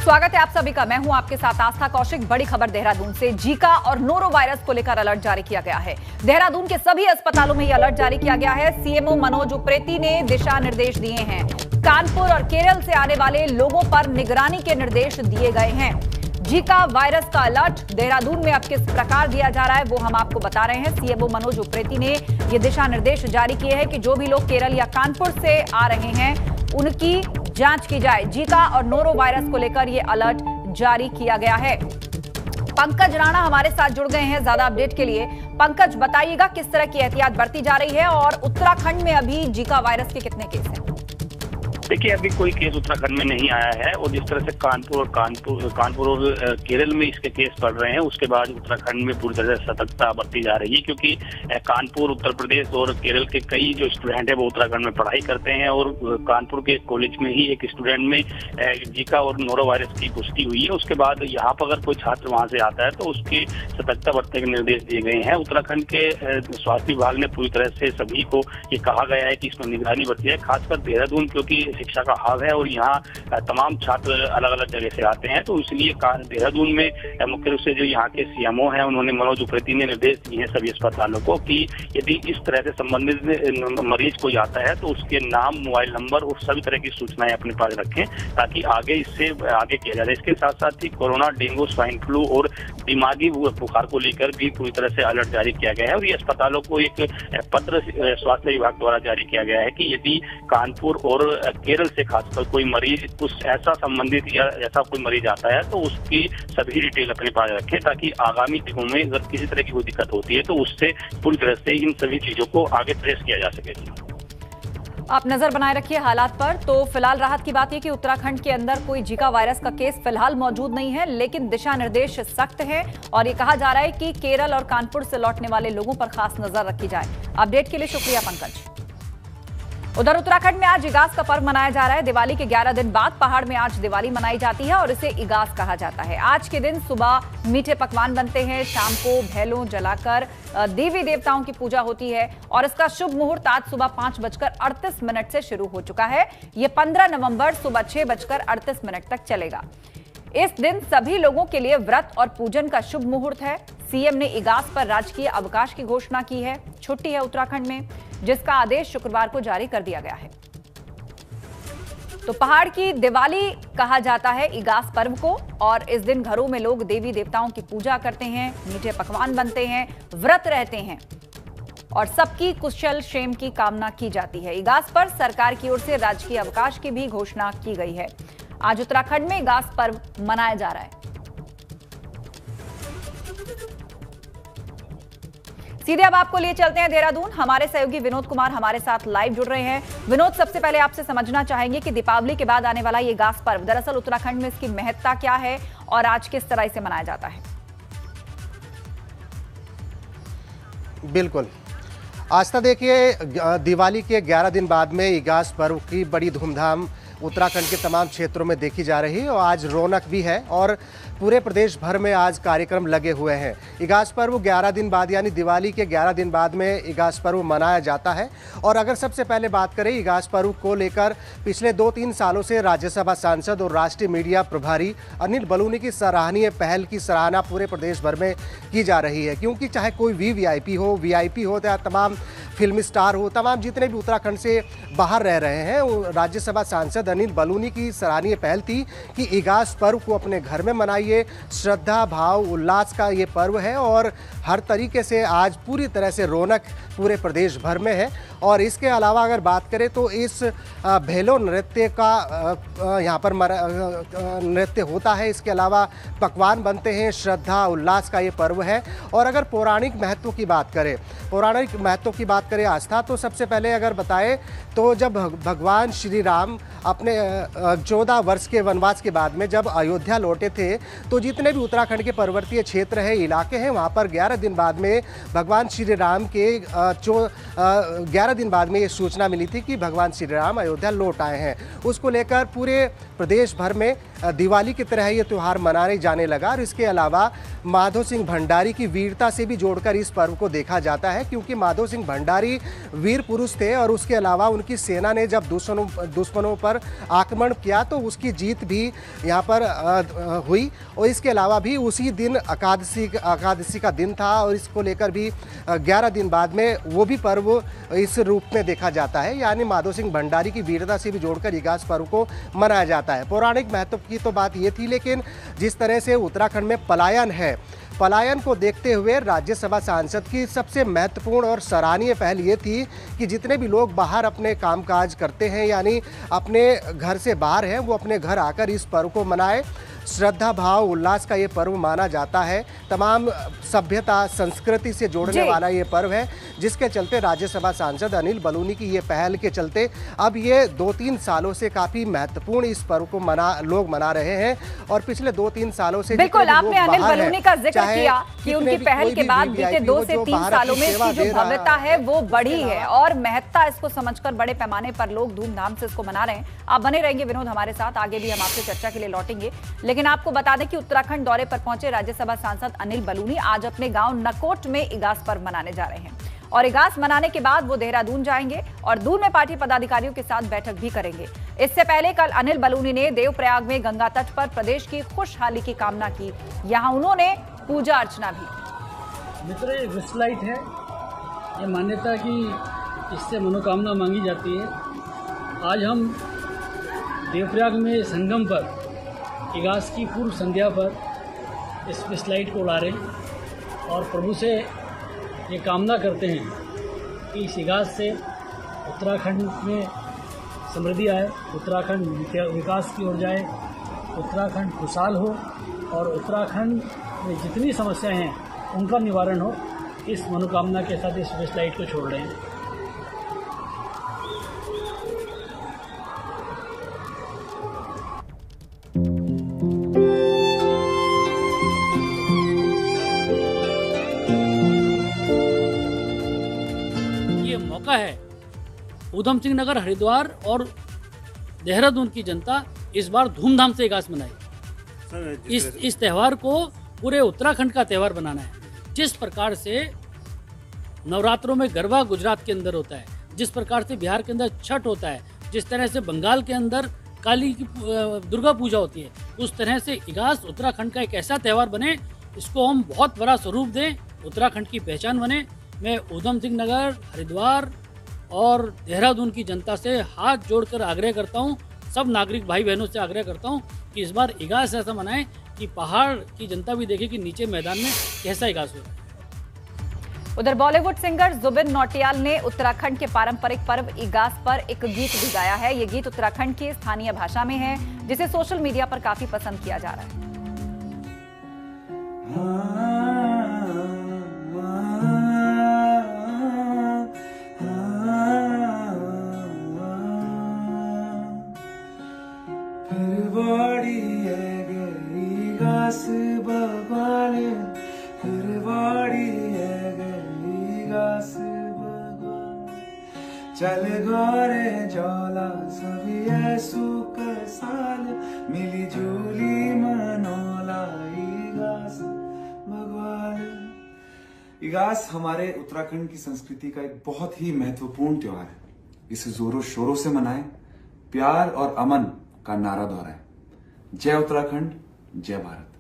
स्वागत है आप सभी का। मैं हूं आपके साथ आस्था कौशिक। बड़ी खबर देहरादून से। जीका और नोरो वायरस को लेकर अलर्ट जारी किया गया है। देहरादून के सभी अस्पतालों में यह अलर्ट जारी किया गया है। सीएमओ मनोज उप्रेती ने दिशा निर्देश दिए हैं। कानपुर और केरल से आने वाले लोगों पर निगरानी के निर्देश दिए गए हैं। जीका वायरस का अलर्ट देहरादून में अब किस प्रकार दिया जा रहा है वो हम आपको बता रहे हैं। सीएमओ मनोज उप्रेती ने ये दिशा निर्देश जारी किए हैं कि जो भी लोग केरल या कानपुर से आ रहे हैं उनकी जांच की जाए। जीका और नोरो वायरस को लेकर यह अलर्ट जारी किया गया है। पंकज राणा हमारे साथ जुड़ गए हैं ज्यादा अपडेट के लिए। पंकज, बताइएगा किस तरह की एहतियात बरती जा रही है और उत्तराखंड में अभी जीका वायरस के कितने केस हैं? देखिए, अभी कोई केस उत्तराखंड में नहीं आया है और जिस तरह से कानपुर और केरल में इसके केस बढ़ रहे हैं उसके बाद उत्तराखंड में पूरी तरह से सतर्कता बरती जा रही है, क्योंकि कानपुर, उत्तर प्रदेश और केरल के कई जो स्टूडेंट है वो उत्तराखंड में पढ़ाई करते हैं और कानपुर के कॉलेज में ही एक स्टूडेंट में जीका और नोरो वायरस की पुष्टि हुई है। उसके बाद यहाँ पर अगर कोई छात्र वहाँ से आता है तो उसकी सतर्कता बरतने के निर्देश दिए गए हैं। उत्तराखंड के स्वास्थ्य विभाग ने पूरी तरह से सभी को ये कहा गया है कि इसमें निगरानी बरती है, खासकर देहरादून क्योंकि शिक्षा का हब है और यहाँ तमाम छात्र अलग अलग जगह से आते हैं, तो इसलिए देहरादून में मुख्य रूप से जो यहाँ के सीएमओ हैं उन्होंने मनोज उप्रेती ने निर्देश दिए हैं सभी अस्पतालों को कि यदि इस तरह से संबंधित मरीज कोई आता है तो उसके नाम, मोबाइल नंबर और सभी तरह की सूचनाएं अपने पास रखें ताकि आगे इससे आगे किया जाए। इसके साथ साथ ही कोरोना, डेंगू, स्वाइन फ्लू और दिमागी बुखार को लेकर भी पूरी तरह से अलर्ट जारी किया गया है और ये अस्पतालों को एक पत्र स्वास्थ्य विभाग द्वारा जारी किया गया है कि यदि कानपुर और केरल से खासकर कोई मरीज उस ऐसा संबंधित या ऐसा कोई मरीज आता है तो उसकी सभी डिटेल अपने पास रखें ताकि आगामी दिनों में अगर किसी तरह की कोई दिक्कत होती है तो उससे पूरी तरह से इन सभी चीजों को आगे ट्रेस किया जा सके। आप नजर बनाए रखिए हालात पर। तो फिलहाल राहत की बात है कि उत्तराखंड के अंदर कोई जीका वायरस का केस फिलहाल मौजूद नहीं है, लेकिन दिशा निर्देश सख्त है और ये कहा जा रहा है कि केरल और कानपुर से लौटने वाले लोगों पर खास नजर रखी जाए। अपडेट के लिए शुक्रिया पंकज। उधर उत्तराखंड में आज इगास का पर्व मनाया जा रहा है। दिवाली के 11 दिन बाद पहाड़ में आज दिवाली मनाई जाती है और इसे इगास कहा जाता है। आज के दिन सुबह मीठे पकवान बनते हैं, शाम को भेलों जलाकर देवी देवताओं की पूजा होती है और इसका शुभ मुहूर्त आज सुबह 5:38 से शुरू हो चुका है। ये 15 नवंबर सुबह 6:38 तक चलेगा। इस दिन सभी लोगों के लिए व्रत और पूजन का शुभ मुहूर्त है। सीएम ने इगास पर राजकीय अवकाश की घोषणा की है। छुट्टी है उत्तराखंड में, जिसका आदेश शुक्रवार को जारी कर दिया गया है। तो पहाड़ की दिवाली कहा जाता है इगास पर्व को और इस दिन घरों में लोग देवी देवताओं की पूजा करते हैं, मीठे पकवान बनते हैं, व्रत रहते हैं और सबकी कुशल क्षेम की कामना की जाती है। इगास पर सरकार की ओर से राजकीय अवकाश की भी घोषणा की गई है। आज उत्तराखंड में इगास पर्व मनाया जा रहा है। सीधे अब आपको लिए चलते हैं देहरादून। हमारे सहयोगी विनोद कुमार हमारे साथ लाइव जुड़ रहे हैं। विनोद, सबसे पहले आपसे समझना चाहेंगे कि दीपावली के बाद आने वाला ये इगास पर्व दरअसल उत्तराखंड में इसकी महत्ता क्या है और आज किस तरह से मनाया जाता है? बिल्कुल, आज तक देखिए दिवाली के 11 दिन बाद में इगास पर्व की बड़ी धूमधाम उत्तराखंड के तमाम क्षेत्रों में देखी जा रही है और आज रौनक भी है और पूरे प्रदेश भर में आज कार्यक्रम लगे हुए हैं। इगास पर्व 11 दिन बाद यानी दिवाली के 11 दिन बाद में इगास पर्व मनाया जाता है। और अगर सबसे पहले बात करें इगास पर्व को लेकर, पिछले 2-3 सालों से राज्यसभा सांसद और राष्ट्रीय मीडिया प्रभारी अनिल बलूनी की सराहनीय पहल की सराहना पूरे प्रदेश भर में की जा रही है, क्योंकि चाहे कोई वीवीआईपी हो या तमाम फिल्म स्टार हो, तमाम जितने भी उत्तराखंड से बाहर रह रहे हैं, राज्यसभा सांसद अनिल बलूनी की सराहनीय पहल थी कि इगास पर्व को अपने घर में मनाइए। श्रद्धा, भाव, उल्लास का ये पर्व है और हर तरीके से आज पूरी तरह से रौनक पूरे प्रदेश भर में है। और इसके अलावा अगर बात करें तो इस भेलो नृत्य का यहाँ पर नृत्य होता है। इसके अलावा पकवान बनते हैं। श्रद्धा, उल्लास का ये पर्व है। और अगर पौराणिक महत्व की बात करें आस्था, तो सबसे पहले अगर बताएं तो जब भगवान श्री राम अपने 14 वर्ष के वनवास के बाद में जब अयोध्या लौटे थे तो जितने भी उत्तराखंड के पर्वतीय क्षेत्र हैं, इलाके हैं, वहाँ पर 11 दिन बाद में भगवान श्री राम के 11 दिन बाद में ये सूचना मिली थी कि भगवान श्री राम अयोध्या लौट आए हैं। उसको लेकर पूरे प्रदेश भर में दिवाली की तरह ये त्यौहार मनाने जाने लगा। और इसके अलावा माधो सिंह भंडारी की वीरता से भी जोड़कर इस पर्व को देखा जाता है, क्योंकि माधो सिंह भंडारी वीर पुरुष थे और उसके अलावा उनकी सेना ने जब दुश्मनों पर आक्रमण किया तो उसकी जीत भी यहाँ पर हुई। और इसके अलावा भी उसी दिन एकादशी का दिन था और इसको लेकर भी 11 दिन बाद में वो भी पर्व इस रूप में देखा जाता है, यानी माधो सिंह भंडारी की वीरता से भी जोड़कर इगास पर्व को मनाया जाता है। पौराणिक महत्व की तो बात ये थी, लेकिन जिस तरह से उत्तराखंड में पलायन को देखते हुए राज्यसभा सांसद की सबसे महत्वपूर्ण और सराहनीय पहल ये थी कि जितने भी लोग बाहर अपने कामकाज करते हैं, यानी अपने घर से बाहर हैं, वो अपने घर आकर इस पर्व को मनाएं। श्रद्धा भाव उल्लास का ये पर्व माना जाता है। तमाम सभ्यता संस्कृति से जोड़ने वाला ये पर्व है, जिसके चलते राज्यसभा सांसद अनिल बलूनी की ये पहल के चलते अब ये 2-3 सालों से काफी महत्वपूर्ण इस पर्व को लोग मना रहे हैं। और पिछले 2-3 सालों से बिल्कुल आपने अनिल बलूनी का जिक्र किया कि उनकी पहल के बाद बीते 2 से 3 सालों में इसकी जो भव्यता है वो बढ़ी है और महत्ता इसको समझकर बड़े पैमाने पर लोग धूमधाम से इसको मना रहे हैं। आप बने रहेंगे विनोद हमारे साथ, आगे भी हम आपसे चर्चा के लिए लौटेंगे। लेकिन आपको बता दें कि उत्तराखंड दौरे पर पहुंचे राज्यसभा सांसद अनिल बलूनी आज अपने गांव नकोट में इगास पर्व मनाने जा रहे हैं और इगास मनाने के बाद वो देहरादून जाएंगे और दून में पार्टी पदाधिकारियों के साथ बैठक भी करेंगे। इससे पहले कल अनिल बलूनी ने देवप्रयाग में गंगा तट पर प्रदेश की खुशहाली की कामना की। यहां उन्होंने पूजा अर्चना भी। मित्र, ये विस्लाइट है, ये मान्यता कि इससे मनोकामना मांगी जाती है। आज हम देवप्रयाग में संगम पर इगास की पूर्व संध्या पर इस विस्लाइट को उड़ा रहे हैं और प्रभु से ये कामना करते हैं कि इस इगास से उत्तराखंड में समृद्धि आए, उत्तराखंड विकास की ओर जाए, उत्तराखंड खुशहाल हो और उत्तराखंड में जितनी समस्याएं हैं उनका निवारण हो। इस मनोकामना के साथ इस विस्लाइट को छोड़ रहे हैं। मौका है ऊधम सिंह नगर, हरिद्वार और देहरादून की जनता इस बार धूमधाम से इगास मनाए। इस त्यौहार को पूरे उत्तराखंड का त्यौहार बनाना है। जिस प्रकार से नवरात्रों में गरबा गुजरात के अंदर होता है, जिस प्रकार से बिहार के अंदर छठ होता है, जिस तरह से बंगाल के अंदर काली की दुर्गा पूजा होती है, उस तरह से इगास उत्तराखंड का एक ऐसा त्यौहार बने, इसको हम बहुत बड़ा स्वरूप दें, उत्तराखंड की पहचान बने। मैं ऊधम सिंह नगर, हरिद्वार और देहरादून की जनता से हाथ जोड़कर आग्रह करता हूं, सब नागरिक भाई बहनों से आग्रह करता हूं कि इस बार इगास ऐसा मनाएं कि पहाड़ की जनता भी देखे कि नीचे मैदान में कैसा इगास हो रहा है। उधर बॉलीवुड सिंगर जुबिन नौटियाल ने उत्तराखंड के पारंपरिक पर्व इगास पर एक गीत भी गाया है। ये गीत उत्तराखंड की स्थानीय भाषा में है, जिसे सोशल मीडिया पर काफी पसंद किया जा रहा है। चल गोरे जोला सभी ऐसु कर साल मिली झूली मनोला इगास भगवान। इगास हमारे उत्तराखंड की संस्कृति का एक बहुत ही महत्वपूर्ण त्योहार है। इसे जोरों शोरों से मनाएं, प्यार और अमन का नारा दोहराएं। जय उत्तराखंड, जय भारत।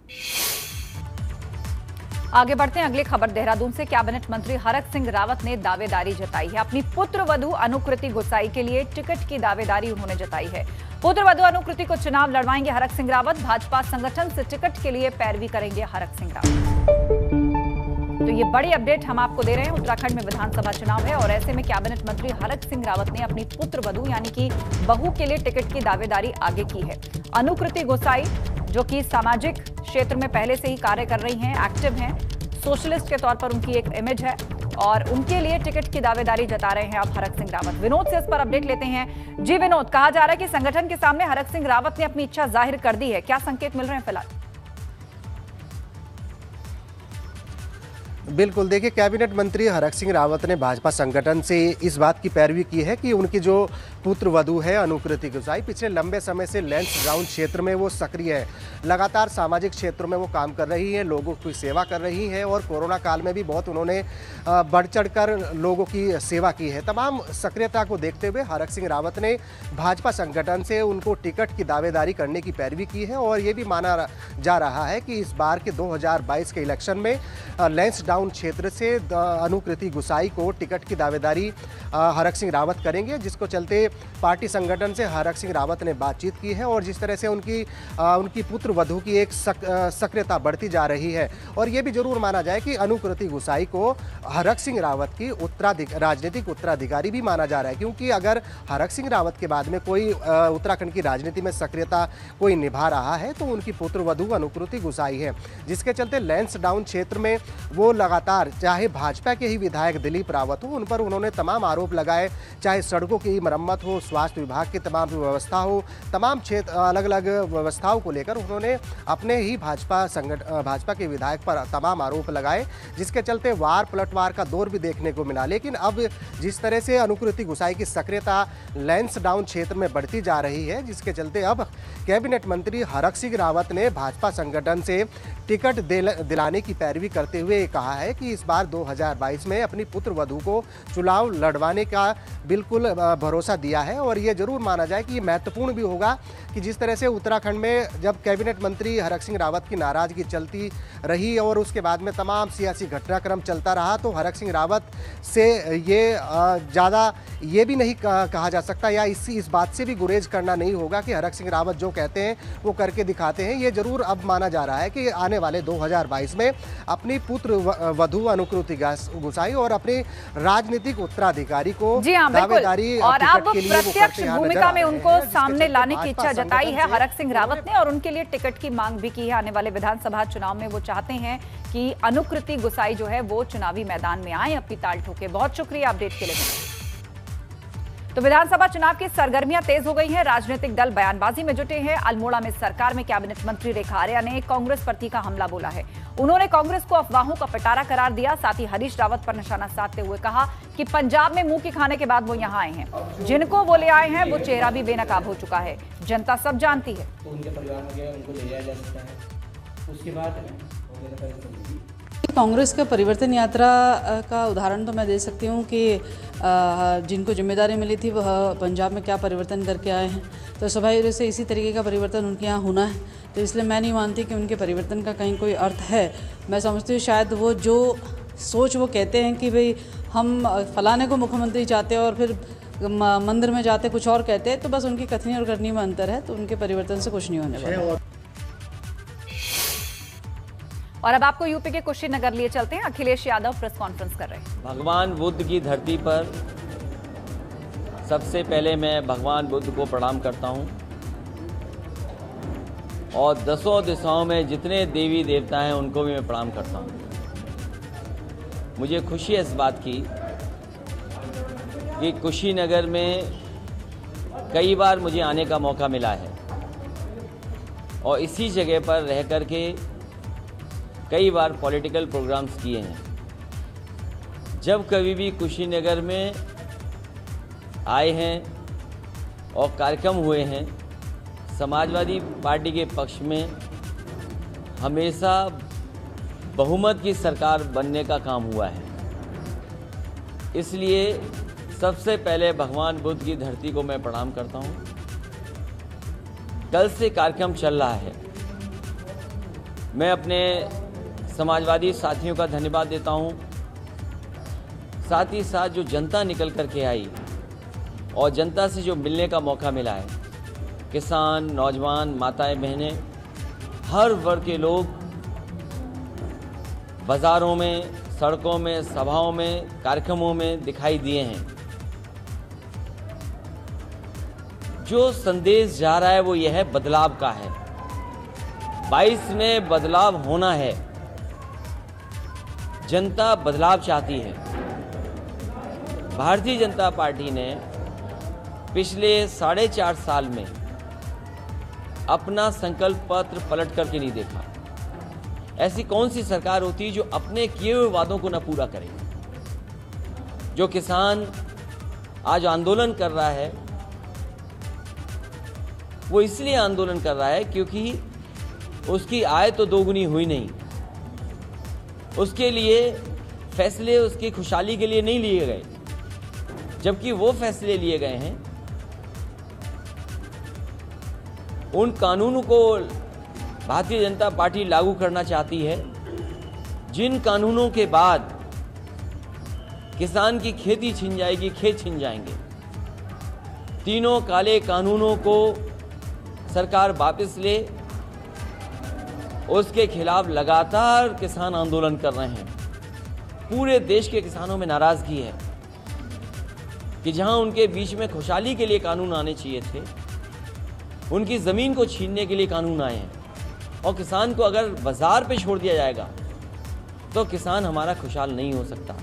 आगे बढ़ते हैं, अगली खबर देहरादून से। कैबिनेट मंत्री हरक सिंह रावत ने दावेदारी जताई है। अपनी पुत्र वधू अनुकृति गोसाई के लिए टिकट की दावेदारी उन्होंने जताई है। पुत्र वधू अनुकृति को चुनाव लड़वाएंगे हरक सिंह रावत। भाजपा संगठन से टिकट के लिए पैरवी करेंगे हरक सिंह रावत। तो ये बड़ी अपडेट हम आपको दे रहे हैं। उत्तराखंड में विधानसभा चुनाव है और ऐसे में कैबिनेट मंत्री हरक सिंह रावत ने अपनी पुत्र वधू यानी कि बहू के लिए टिकट की दावेदारी आगे की है। अनुकृति गोसाई जो कि सामाजिक क्षेत्र में पहले से ही कार्य कर रही हैं, एक्टिव हैं, सोशलिस्ट के तौर पर उनकी एक इमेज है और उनके लिए टिकट की दावेदारी जता रहे हैं अब हरक सिंह रावत। विनोद से इस पर अपडेट लेते हैं। जी विनोद, कहा जा रहा है कि संगठन के सामने हरक सिंह रावत ने अपनी इच्छा जाहिर कर दी है, क्या संकेत मिल रहे हैं फिलहाल? बिल्कुल, देखिए कैबिनेट मंत्री हरक सिंह रावत ने भाजपा संगठन से इस बात की पैरवी की है कि उनकी जो पुत्र वधू है अनुकृति गुसाई पिछले लंबे समय से लैंसडाउन क्षेत्र में वो सक्रिय है, लगातार सामाजिक क्षेत्रों में वो काम कर रही है, लोगों की सेवा कर रही है और कोरोना काल में भी बहुत उन्होंने बढ़ चढ़कर लोगों की सेवा की है। तमाम सक्रियता को देखते हुए हरक सिंह रावत ने भाजपा संगठन से उनको टिकट की दावेदारी करने की पैरवी की है और ये भी माना जा रहा है कि इस बार के 2022 के इलेक्शन में लैंसडाउन क्षेत्र से अनुकृति गुसाई को टिकट की दावेदारी हरक सिंह रावत करेंगे, जिसको चलते पार्टी संगठन से हरक सिंह रावत ने बातचीत की है और जिस तरह से उनकी पुत्र वधू की एक सक्रियता बढ़ती जा रही है। और ये भी जरूर माना जाए कि अनुकृति गुसाई को हरक सिंह रावत की राजनीतिक उत्तराधिकारी भी माना जा रहा है, क्योंकि अगर हरक सिंह रावत के बाद में कोई उत्तराखंड की राजनीति में सक्रियता कोई निभा रहा है तो उनकी पुत्र वधू अनुकृति गुसाई है, जिसके चलते लैंसडाउन क्षेत्र में वो लगातार, चाहे भाजपा के ही विधायक दिलीप रावत हो, उन पर उन्होंने तमाम आरोप लगाए, चाहे सड़कों की मरम्मत हो, स्वास्थ्य विभाग की तमाम व्यवस्था हो, तमाम क्षेत्र अलग अलग व्यवस्थाओं को लेकर उन्होंने अपने ही भाजपा के विधायक पर तमाम आरोप लगाए, जिसके चलते वार पलटवार का दौर भी देखने को मिला। लेकिन अब जिस तरह से अनुकृति गुसाई की सक्रियता लैंसडाउन क्षेत्र में बढ़ती जा रही है, जिसके चलते अब कैबिनेट मंत्री हरक सिंह रावत ने भाजपा संगठन से टिकट दिलाने की पैरवी करते हुए कहा है कि इस बार 2022 में अपनी पुत्र वधू को चुनाव लड़वाने का बिल्कुल भरोसा दिया है। और ये जरूर माना जाए कि ये महत्वपूर्ण भी होगा कि जिस तरह से उत्तराखंड में जब कैबिनेट मंत्री हरक सिंह रावत की नाराजगी चलती रही और उसके बाद में तमाम सियासी घटनाक्रम चलता रहा, तो हरक सिंह रावत से ये ज़्यादा ये भी नहीं कहा जा सकता या इस बात से भी गुरेज करना नहीं होगा कि हरक सिंह रावत जो कहते हैं वो करके दिखाते हैं। ये जरूर अब माना जा रहा है कि आने वाले 2022 में अपनी पुत्र वधू अनुकृति गुसाई और अपने राजनीतिक उत्तराधिकारी को दावेदारी और अब प्रत्यक्ष भूमिका में उनको सामने लाने की इच्छा जताई है हरक सिंह रावत ने और उनके लिए टिकट की मांग भी की है। आने वाले विधानसभा चुनाव में वो चाहते हैं कि अनुकृति गुसाई जो है वो चुनावी मैदान में आए, अपनी ताल ठोके। बहुत शुक्रिया अपडेट के लिए। तो विधानसभा चुनाव की सरगर्मियां तेज हो गई हैं, राजनीतिक दल बयानबाजी में जुटे हैं। अल्मोड़ा में सरकार में कैबिनेट मंत्री रेखा आर्या ने कांग्रेस पर तीखा हमला बोला है। उन्होंने कांग्रेस को अफवाहों का पिटारा करार दिया, साथ ही हरीश रावत पर निशाना साधते हुए कहा कि पंजाब में मुंह की खाने के बाद वो यहां आए हैं, जिनको वो ले आए हैं वो चेहरा भी बेनकाब हो चुका है, जनता सब जानती है। तो उनके परिवार में गया, उनको ले जाया जा सकता है। उसके बाद कांग्रेस का परिवर्तन यात्रा का उदाहरण तो मैं दे सकती हूँ कि जिनको जिम्मेदारी मिली थी वह पंजाब में क्या परिवर्तन करके आए हैं, तो स्वाभाविक रूप से इसी तरीके का परिवर्तन उनके यहाँ होना है। तो इसलिए मैं नहीं मानती कि उनके परिवर्तन का कहीं कोई अर्थ है। मैं समझती हूँ शायद वो जो सोच वो कहते हैं कि भाई हम फलाने को मुख्यमंत्री चाहते हैं और फिर मंदिर में जाते कुछ और कहते हैं, तो बस उनकी कथनी और करनी में अंतर है, तो उनके परिवर्तन से कुछ नहीं होने वाला। और अब आपको यूपी के कुशीनगर लिए चलते हैं। अखिलेश यादव प्रेस कॉन्फ्रेंस कर रहे हैं। भगवान बुद्ध की धरती पर सबसे पहले मैं भगवान बुद्ध को प्रणाम करता हूं और दसों दिशाओं में जितने देवी देवता हैं उनको भी मैं प्रणाम करता हूं। मुझे खुशी है इस बात की कि कुशीनगर में कई बार मुझे आने का मौका मिला है और इसी जगह पर रह कर के कई बार पॉलिटिकल प्रोग्राम्स किए हैं। जब कभी भी कुशीनगर में आए हैं और कार्यक्रम हुए हैं, समाजवादी पार्टी के पक्ष में हमेशा बहुमत की सरकार बनने का काम हुआ है। इसलिए सबसे पहले भगवान बुद्ध की धरती को मैं प्रणाम करता हूँ। कल से कार्यक्रम चल रहा है। मैं अपने समाजवादी साथियों का धन्यवाद देता हूं, साथ ही साथ जो जनता निकल कर के आई और जनता से जो मिलने का मौका मिला है, किसान, नौजवान, माताएं, बहनें, हर वर्ग के लोग बाज़ारों में, सड़कों में, सभाओं में, कार्यक्रमों में दिखाई दिए हैं। जो संदेश जा रहा है वो यह है बदलाव का है। 22 में बदलाव होना है। जनता बदलाव चाहती है। भारतीय जनता पार्टी ने पिछले 4.5 साल में अपना संकल्प पत्र पलट करके नहीं देखा। ऐसी कौन सी सरकार होती जो अपने किए हुए वादों को न पूरा करे। जो किसान आज आंदोलन कर रहा है वो इसलिए आंदोलन कर रहा है क्योंकि उसकी आय तो दोगुनी हुई नहीं, उसके लिए फैसले उसकी खुशहाली के लिए नहीं लिए गए, जबकि वो फैसले लिए गए हैं उन कानूनों को भारतीय जनता पार्टी लागू करना चाहती है जिन कानूनों के बाद किसान की खेती छिन जाएगी, खेत छिन जाएंगे। तीनों काले कानूनों को सरकार वापस ले, उसके खिलाफ लगातार किसान आंदोलन कर रहे हैं। पूरे देश के किसानों में नाराजगी है कि जहां उनके बीच में खुशहाली के लिए कानून आने चाहिए थे, उनकी जमीन को छीनने के लिए कानून आए हैं। और किसान को अगर बाजार पे छोड़ दिया जाएगा तो किसान हमारा खुशहाल नहीं हो सकता।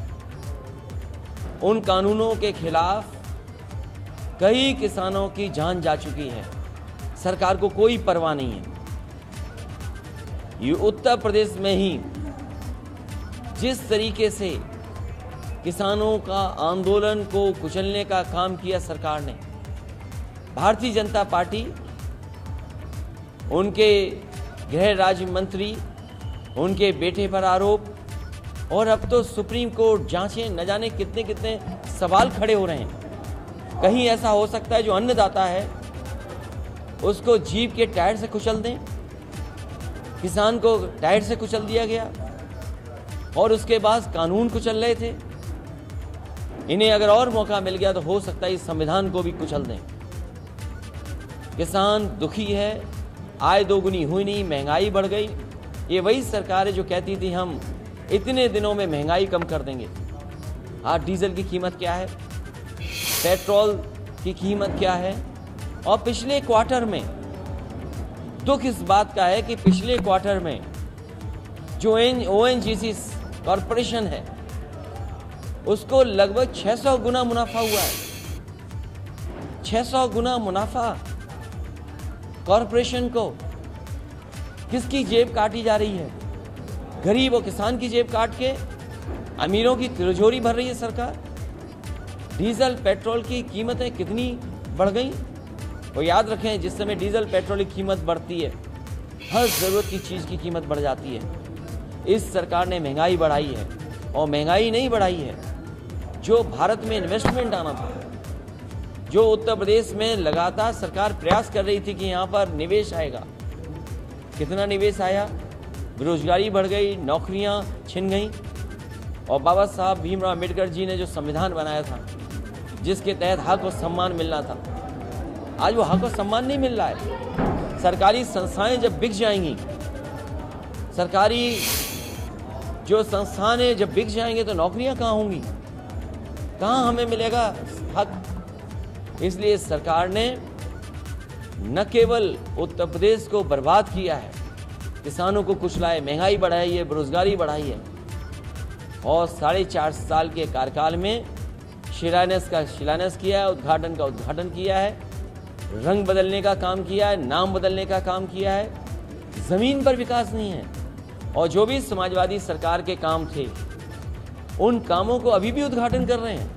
उन कानूनों के खिलाफ कई किसानों की जान जा चुकी है, सरकार को कोई परवाह नहीं है। ये उत्तर प्रदेश में ही जिस तरीके से किसानों का आंदोलन को कुचलने का काम किया सरकार ने, भारतीय जनता पार्टी, उनके गृह राज्य मंत्री, उनके बेटे पर आरोप, और अब तो सुप्रीम कोर्ट जांचें, न जाने कितने कितने सवाल खड़े हो रहे हैं। कहीं ऐसा हो सकता है जो अन्नदाता है उसको जीप के टायर से कुचल दें, किसान को टायर से कुचल दिया गया और उसके बाद कानून कुचल रहे थे। इन्हें अगर और मौका मिल गया तो हो सकता है इस संविधान को भी कुचल दें। किसान दुखी है, आय दोगुनी हुई नहीं, महंगाई बढ़ गई। ये वही सरकार है जो कहती थी हम इतने दिनों में महंगाई कम कर देंगे। आज डीजल की कीमत क्या है, पेट्रोल की कीमत क्या है। और पिछले क्वार्टर में दुख इस बात का है कि पिछले क्वार्टर में जो ONGC कॉरपोरेशन है उसको लगभग 600 गुना मुनाफा हुआ है। 600 गुना मुनाफा कॉरपोरेशन को। किसकी जेब काटी जा रही है? गरीब और किसान की जेब काट के अमीरों की तिजोरी भर रही है सरकार। डीजल पेट्रोल की कीमतें कितनी बढ़ गई, वो याद रखें। जिस समय डीजल पेट्रोल की कीमत बढ़ती है, हर ज़रूरत की चीज़ की कीमत बढ़ जाती है। इस सरकार ने महंगाई बढ़ाई है, और महंगाई नहीं बढ़ाई है, जो भारत में इन्वेस्टमेंट आना था, जो उत्तर प्रदेश में लगातार सरकार प्रयास कर रही थी कि यहाँ पर निवेश आएगा। कितना निवेश आया? बेरोजगारी बढ़ गई, नौकरियाँ छिन गईं। और बाबा साहब भीमराव अम्बेडकर जी ने जो संविधान बनाया था, जिसके तहत हक और सम्मान मिलना था, आज वो हक और सम्मान नहीं मिल रहा है। सरकारी संस्थाएं जब बिक जाएंगी, सरकारी जो संस्थानें जब बिक जाएंगे तो नौकरियां कहाँ होंगी, कहाँ हमें मिलेगा हक। इसलिए सरकार ने न केवल उत्तर प्रदेश को बर्बाद किया है, किसानों को कुचला है, महंगाई बढ़ाई है, बेरोजगारी बढ़ाई है, और 4.5 साल के कार्यकाल में शिलान्यास का शिलान्यास किया है, उद्घाटन का उद्घाटन किया है, रंग बदलने का काम किया है, नाम बदलने का काम किया है। ज़मीन पर विकास नहीं है। और जो भी समाजवादी सरकार के काम थे, उन कामों को अभी भी उद्घाटन कर रहे हैं।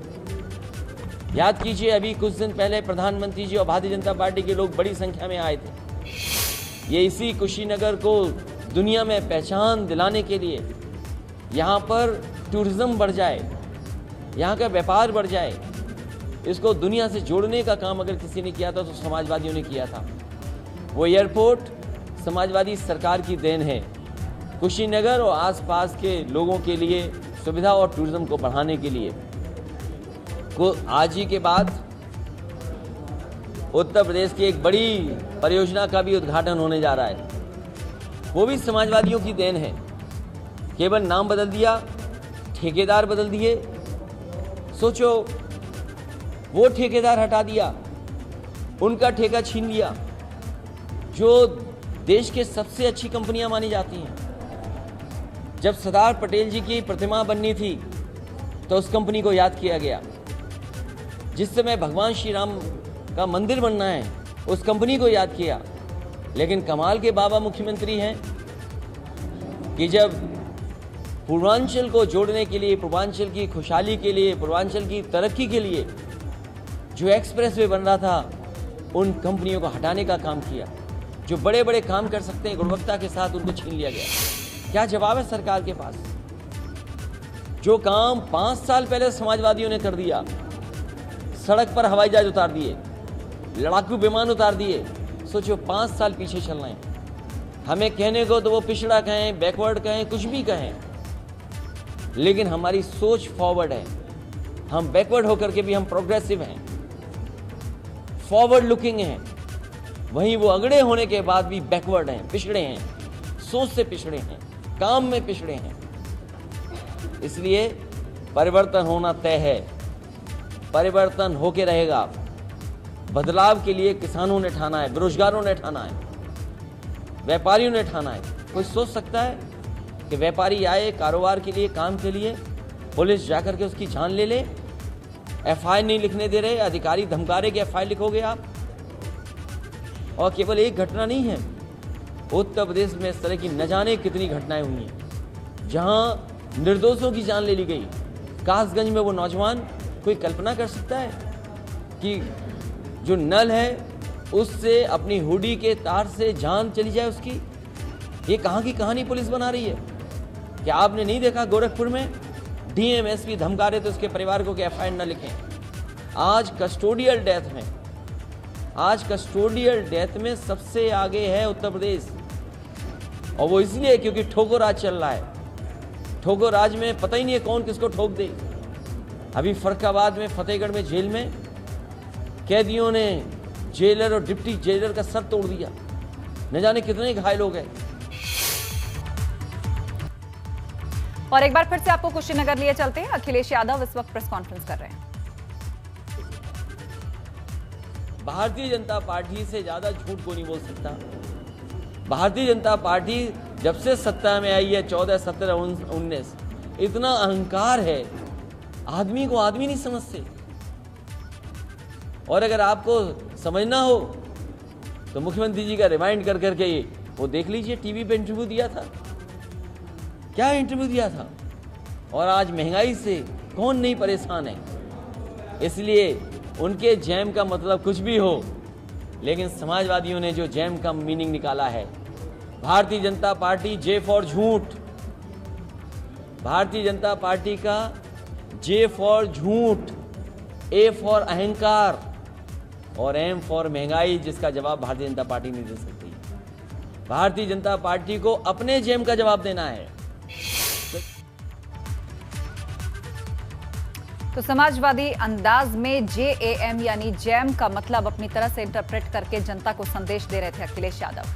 याद कीजिए, अभी कुछ दिन पहले प्रधानमंत्री जी और भारतीय जनता पार्टी के लोग बड़ी संख्या में आए थे। ये इसी कुशीनगर को दुनिया में पहचान दिलाने के लिए, यहाँ पर टूरिज्म बढ़ जाए, यहाँ का व्यापार बढ़ जाए, इसको दुनिया से जोड़ने का काम अगर किसी ने किया था तो समाजवादियों ने किया था। वो एयरपोर्ट समाजवादी सरकार की देन है। कुशीनगर और आसपास के लोगों के लिए सुविधा और टूरिज्म को बढ़ाने के लिए आज ही के बाद उत्तर प्रदेश की एक बड़ी परियोजना का भी उद्घाटन होने जा रहा है। वो भी समाजवादियों की देन है। केवल नाम बदल दिया, ठेकेदार बदल दिए। सोचो, वो ठेकेदार हटा दिया, उनका ठेका छीन लिया, जो देश के सबसे अच्छी कंपनियां मानी जाती हैं। जब सरदार पटेल जी की प्रतिमा बननी थी तो उस कंपनी को याद किया गया। जिस समय भगवान श्री राम का मंदिर बनना है, उस कंपनी को याद किया। लेकिन कमाल के बाबा मुख्यमंत्री हैं, कि जब पूर्वांचल को जोड़ने के लिए, पूर्वांचल की खुशहाली के लिए, पूर्वांचल की तरक्की के लिए जो एक्सप्रेसवे बन रहा था, उन कंपनियों को हटाने का काम किया। जो बड़े बड़े काम कर सकते हैं गुणवत्ता के साथ, उनको छीन लिया गया। क्या जवाब है सरकार के पास? जो काम 5 साल पहले समाजवादियों ने कर दिया, सड़क पर हवाई जहाज उतार दिए, लड़ाकू विमान उतार दिए, सोचो 5 साल पीछे चल रहे हैं। हमें कहने को तो वो पिछड़ा कहें, बैकवर्ड कहें, कुछ भी कहें, लेकिन हमारी सोच फॉरवर्ड है। हम बैकवर्ड होकर के भी हम प्रोग्रेसिव हैं, फॉरवर्ड लुकिंग हैं। वहीं वो अगड़े होने के बाद भी बैकवर्ड हैं, पिछड़े हैं, सोच से पिछड़े हैं, काम में पिछड़े हैं। इसलिए परिवर्तन होना तय है, परिवर्तन होके रहेगा। बदलाव के लिए किसानों ने ठाना है, बेरोजगारों ने ठाना है, व्यापारियों ने ठाना है। कोई सोच सकता है कि व्यापारी आए कारोबार के लिए, काम के लिए, पुलिस जाकर के उसकी जान ले ले? एफआईआर नहीं लिखने दे रहे, अधिकारी धमका रहे कि एफआईआर लिखोगे आप। और केवल एक घटना नहीं है, उत्तर प्रदेश में इस तरह की न जाने कितनी घटनाएं हुई हैं जहां निर्दोषों की जान ले ली गई। कासगंज में वो नौजवान, कोई कल्पना कर सकता है कि जो नल है उससे अपनी हुडी के तार से जान चली जाए उसकी? ये कहाँ की कहानी पुलिस बना रही है? क्या आपने नहीं देखा गोरखपुर में डीएम एसपी धमका रहे थे उसके परिवार को कि एफआईआर न लिखें? आज कस्टोडियल डेथ में सबसे आगे है उत्तर प्रदेश, और वो इसलिए क्योंकि ठोको राज चल रहा है। ठोको राज में पता ही नहीं है कौन किसको ठोक दे। अभी फर्रुखाबाद में, फतेहगढ़ में जेल में कैदियों ने जेलर और डिप्टी जेलर का सर तोड़ दिया, न जाने कितने घायल हो गए। और एक बार फिर से आपको कुशीनगर लिए चलते हैं। अखिलेश यादव इस वक्त प्रेस कॉन्फ्रेंस कर रहे हैं। भारतीय जनता पार्टी से ज्यादा झूठ कोई नहीं बोल सकता। भारतीय जनता पार्टी जब से सत्ता में आई है 14, 17, 19, इतना अहंकार है, आदमी को आदमी नहीं समझते। और अगर आपको समझना हो तो मुख्यमंत्री जी का रिमाइंड कर करके वो देख लीजिए, टीवी पे इंटरव्यू दिया था, क्या इंटरव्यू दिया था। और आज महंगाई से कौन नहीं परेशान है। इसलिए उनके जैम का मतलब कुछ भी हो, लेकिन समाजवादियों ने जो जैम का मीनिंग निकाला है, Bharatiya Janata party J for झूठ, भारतीय जनता पार्टी का जे फॉर झूठ, ए फॉर अहंकार और एम फॉर महंगाई, जिसका जवाब भारतीय जनता पार्टी नहीं दे सकती। भारतीय जनता पार्टी को अपने जेम का जवाब देना है। तो समाजवादी अंदाज में जेएम यानी जैम का मतलब अपनी तरह से इंटरप्रेट करके जनता को संदेश दे रहे थे अखिलेश यादव।